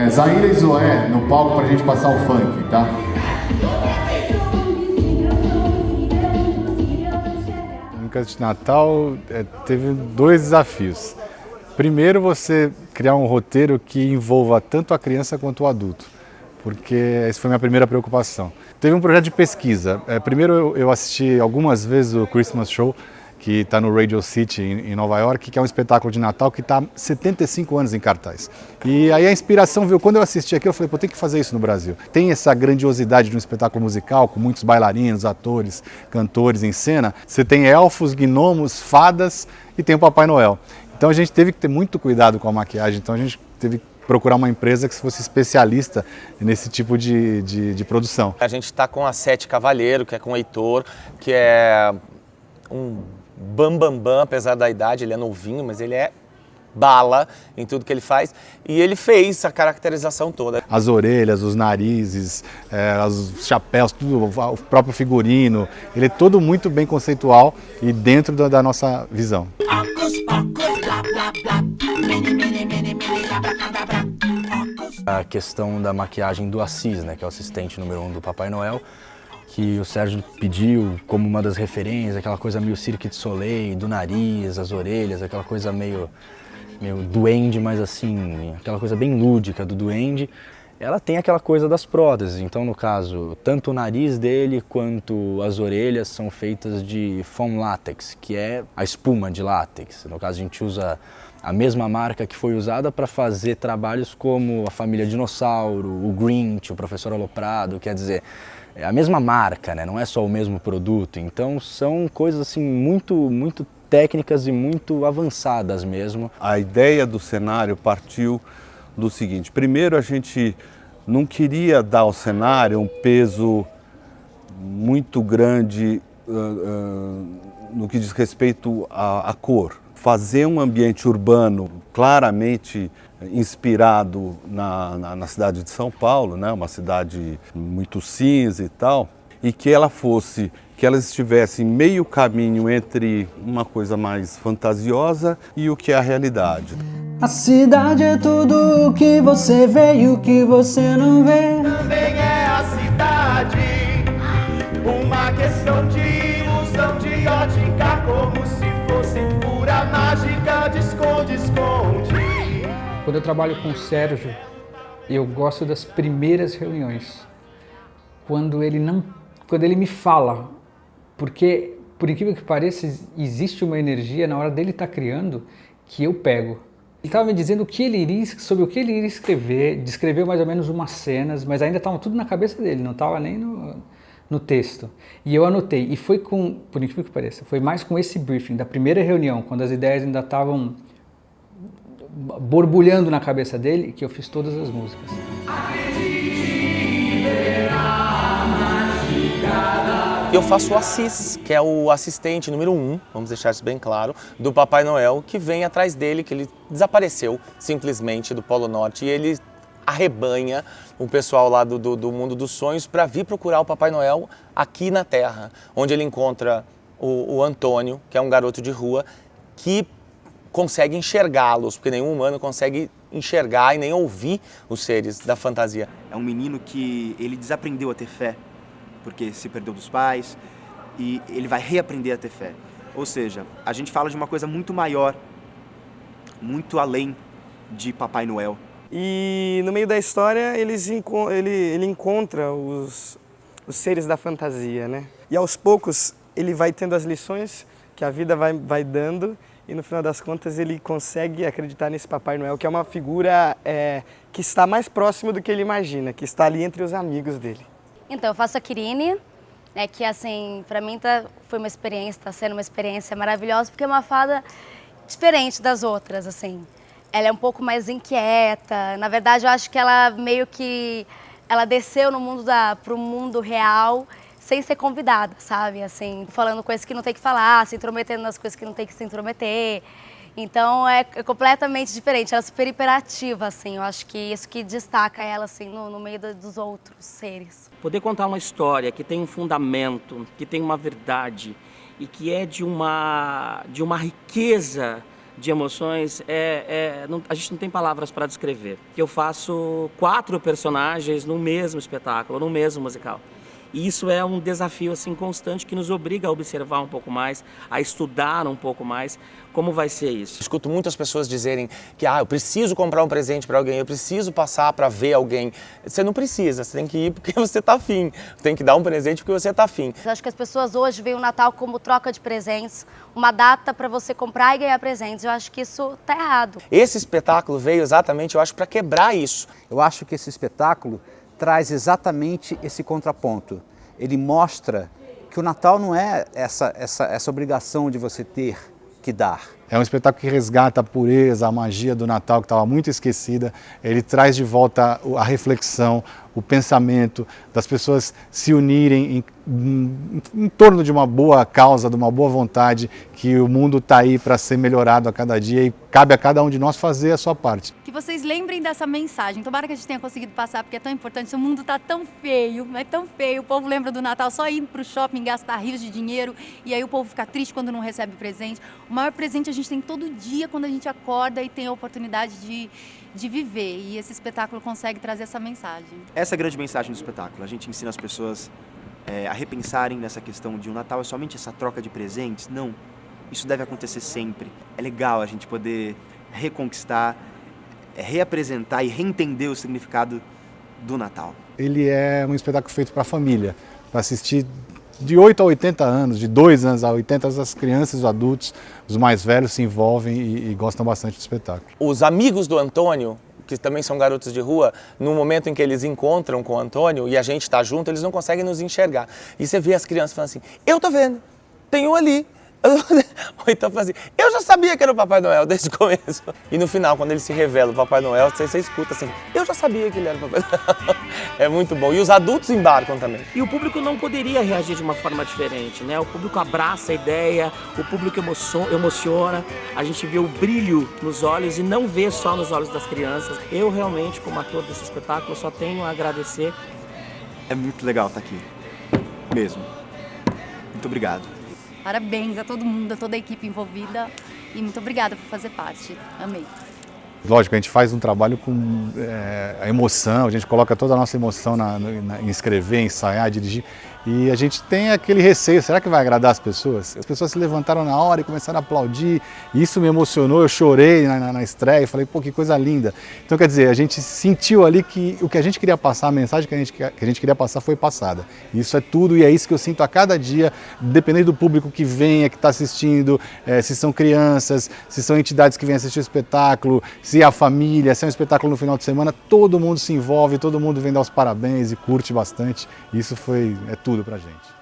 Zaira e Zoé no palco pra gente passar o funk, tá? Música de Natal teve 2 desafios. Primeiro, você criar um roteiro que envolva tanto a criança quanto o adulto, porque essa foi a minha primeira preocupação. Teve um projeto de pesquisa. Primeiro, eu assisti algumas vezes o Christmas Show, que está no Radio City, em Nova York, que é um espetáculo de Natal que está há 75 anos em cartaz. E aí a inspiração veio, quando eu assisti aquilo, eu falei, pô, tem que fazer isso no Brasil. Tem essa grandiosidade de um espetáculo musical, com muitos bailarinos, atores, cantores em cena. Você tem elfos, gnomos, fadas e tem o Papai Noel. Então a gente teve que ter muito cuidado com a maquiagem, então a gente teve que procurar uma empresa que fosse especialista nesse tipo de produção. A gente está com a Sete Cavalheiro, que é com o Heitor, que é um bam, apesar da idade, ele é novinho, mas ele é bala em tudo que ele faz. E ele fez a caracterização toda. As orelhas, os narizes, os chapéus, tudo, o próprio figurino, ele é todo muito bem conceitual e dentro da nossa visão. A questão da maquiagem do Assis, né, que é o assistente número 1 do Papai Noel, que o Sérgio pediu como uma das referências, aquela coisa meio Cirque du Soleil, do nariz, as orelhas, aquela coisa meio duende, mas assim, aquela coisa bem lúdica do duende. Ela tem aquela coisa das próteses, então no caso, tanto o nariz dele quanto as orelhas são feitas de foam látex, que é a espuma de látex. No caso a gente usa a mesma marca que foi usada para fazer trabalhos como a Família Dinossauro, o Grinch, o Professor Aloprado, quer dizer, é a mesma marca, né? Não é só o mesmo produto, então são coisas assim muito técnicas e muito avançadas mesmo. A ideia do cenário partiu do seguinte: primeiro, a gente não queria dar ao cenário um peso muito grande no que diz respeito à cor. Fazer um ambiente urbano claramente inspirado na cidade de São Paulo, né? Uma cidade muito cinza e tal, e que elas estivessem meio caminho entre uma coisa mais fantasiosa e o que é a realidade. A cidade é tudo o que você vê e o que você não vê. Também é a cidade, uma questão de ilusão de ótica, como se fosse pura mágica de esconde-esconde. Quando eu trabalho com o Sérgio, eu gosto das primeiras reuniões, quando ele me fala, porque, por incrível que pareça, existe uma energia na hora dele estar criando que eu pego. Ele estava me dizendo sobre o que ele iria escrever, descreveu mais ou menos umas cenas, mas ainda estavam tudo na cabeça dele, não estava nem no texto. E eu anotei, e foi por incrível que pareça, foi mais com esse briefing da primeira reunião, quando as ideias ainda estavam borbulhando na cabeça dele, que eu fiz todas as músicas. Eu faço o Assis, que é o assistente número 1, vamos deixar isso bem claro, do Papai Noel, que vem atrás dele, que ele desapareceu simplesmente do Polo Norte e ele arrebanha o pessoal lá do Mundo dos Sonhos para vir procurar o Papai Noel aqui na Terra, onde ele encontra o Antônio, que é um garoto de rua, que consegue enxergá-los, porque nenhum humano consegue enxergar e nem ouvir os seres da fantasia. É um menino que ele desaprendeu a ter fé, porque se perdeu dos pais, e ele vai reaprender a ter fé. Ou seja, a gente fala de uma coisa muito maior, muito além de Papai Noel. E no meio da história ele encontra os seres da fantasia, né? E aos poucos ele vai tendo as lições que a vida vai dando, e no final das contas ele consegue acreditar nesse Papai Noel, que é uma figura que está mais próximo do que ele imagina, que está ali entre os amigos dele. Então, eu faço a Quirine, né, que assim, pra mim foi uma experiência, tá sendo uma experiência maravilhosa, porque é uma fada diferente das outras, assim. Ela é um pouco mais inquieta, na verdade eu acho que ela meio que, ela desceu pro mundo real sem ser convidada, sabe, assim, falando coisas que não tem que falar, se intrometendo nas coisas que não tem que se intrometer. Então é completamente diferente, ela é super hiperativa, assim, eu acho que isso que destaca ela, assim, no meio dos outros seres. Poder contar uma história que tem um fundamento, que tem uma verdade e que é de uma riqueza de emoções, a gente não tem palavras para descrever. Eu faço 4 personagens no mesmo espetáculo, no mesmo musical. E isso é um desafio assim constante que nos obriga a observar um pouco mais, a estudar um pouco mais como vai ser isso. Escuto muitas pessoas dizerem que eu preciso comprar um presente para alguém, eu preciso passar para ver alguém. Você não precisa, você tem que ir porque você está afim. Tem que dar um presente porque você está afim. Eu acho que as pessoas hoje veem o Natal como troca de presentes, uma data para você comprar e ganhar presentes. Eu acho que isso está errado. Esse espetáculo veio exatamente, eu acho, para quebrar isso. Eu acho que esse espetáculo traz exatamente esse contraponto. Ele mostra que o Natal não é essa obrigação de você ter que dar. É um espetáculo que resgata a pureza, a magia do Natal que estava muito esquecida. Ele traz de volta a reflexão, o pensamento das pessoas se unirem em torno de uma boa causa, de uma boa vontade, que o mundo está aí para ser melhorado a cada dia e cabe a cada um de nós fazer a sua parte. Que vocês lembrem dessa mensagem. Tomara que a gente tenha conseguido passar, porque é tão importante. O mundo está tão feio, é tão feio. O povo lembra do Natal só indo para o shopping, gastar rios de dinheiro, e aí o povo fica triste quando não recebe presente. O maior presente a gente tem todo dia quando a gente acorda e tem a oportunidade de viver. E esse espetáculo consegue trazer essa mensagem. Essa é a grande mensagem do espetáculo. A gente ensina as pessoas a repensarem nessa questão de o Natal é somente essa troca de presentes. Não, isso deve acontecer sempre. É legal a gente poder reconquistar, reapresentar e reentender o significado do Natal. Ele é um espetáculo feito para a família, para assistir de 8 a 80 anos, de 2 anos a 80 anos, as crianças, os adultos, os mais velhos se envolvem e gostam bastante do espetáculo. Os amigos do Antônio, que também são garotos de rua, no momento em que eles encontram com o Antônio e a gente está junto, eles não conseguem nos enxergar. E você vê as crianças falando assim, eu tô vendo, tem um ali. Ou então fala assim, eu já sabia que era o Papai Noel desde o começo. E no final, quando ele se revela o Papai Noel, você escuta assim, eu já sabia que ele era o Papai Noel. É muito bom. E os adultos embarcam também. E o público não poderia reagir de uma forma diferente, né? O público abraça a ideia, o público emociona, a gente vê o brilho nos olhos e não vê só nos olhos das crianças. Eu realmente, como ator desse espetáculo, só tenho a agradecer. É muito legal estar aqui, mesmo. Muito obrigado. Parabéns a todo mundo, a toda a equipe envolvida e muito obrigada por fazer parte. Amei. Lógico, a gente faz um trabalho com a emoção, a gente coloca toda a nossa emoção em escrever, ensaiar, dirigir. E a gente tem aquele receio, será que vai agradar as pessoas? As pessoas se levantaram na hora e começaram a aplaudir, e isso me emocionou, eu chorei na estreia e falei, pô, que coisa linda. Então, quer dizer, a gente sentiu ali que o que a gente queria passar, a mensagem que a gente queria passar foi passada. Isso é tudo e é isso que eu sinto a cada dia, dependendo do público que venha, que está assistindo, se são crianças, se são entidades que vêm assistir o espetáculo, se é a família, se é um espetáculo no final de semana, todo mundo se envolve, todo mundo vem dar os parabéns e curte bastante. Isso é tudo pra gente.